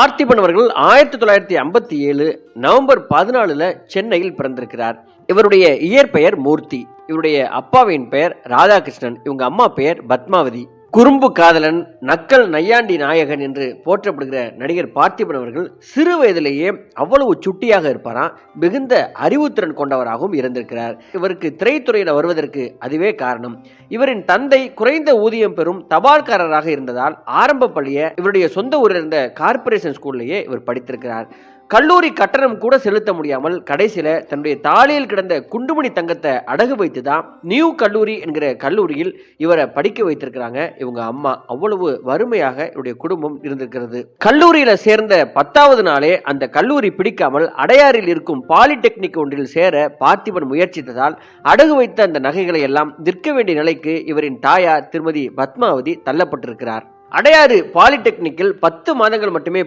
பார்த்திபன் அவர்கள் 1957 நவம்பர் 14 சென்னையில் பிறந்திருக்கிறார். இவருடைய இயற்பெயர் மூர்த்தி. இவருடைய அப்பாவின் பெயர் ராதாகிருஷ்ணன். இவங்க அம்மா பெயர் பத்மாவதி. குறும்பு காதலன், நக்கல் நையாண்டி நாயகன் என்று போற்றப்படுகிற நடிகர் பார்த்திபன் அவர்கள் சிறு வயதிலேயே அவ்வளவு சுட்டியாக இருப்பாராம். மிகுந்த அறிவுத்திறன் கொண்டவராகவும் இருந்திருக்கிறார். இவருக்கு திரைத்துறையில் வருவதற்கு அதுவே காரணம். இவரின் தந்தை குறைந்த ஊதியம் பெறும் தபால்காரராக இருந்ததால் ஆரம்ப பள்ளியை இவருடைய சொந்த ஊரில் இருந்த கார்ப்பரேஷன் ஸ்கூல்லேயே இவர் படித்திருக்கிறார். கல்லூரி கட்டணம் கூட செலுத்த முடியாமல் கடைசியில தன்னுடைய தாலியில் கிடந்த குண்டுமணி தங்கத்தை அடகு வைத்து தான் நியூ கல்லூரி என்கிற கல்லூரியில் இவரை படிக்க வைத்திருக்கிறாங்க இவங்க அம்மா. அவ்வளவு வறுமையாக இவருடைய குடும்பம் இருந்திருக்கிறது. கல்லூரியில சேர்ந்த 10வது நாளே அந்த கல்லூரி பிடிக்காமல் அடையாறில் இருக்கும் பாலிடெக்னிக் ஒன்றில் சேர பார்த்திபன் முயற்சித்ததால் அடகு வைத்த அந்த நகைகளை எல்லாம் விற்க வேண்டிய நிலைக்கு இவரின் தாயார் திருமதி பத்மாவதி தள்ளப்பட்டிருக்கிறார். அடையாறு பாலிடெக்னிக்கில் 10 மாதங்கள் மட்டுமே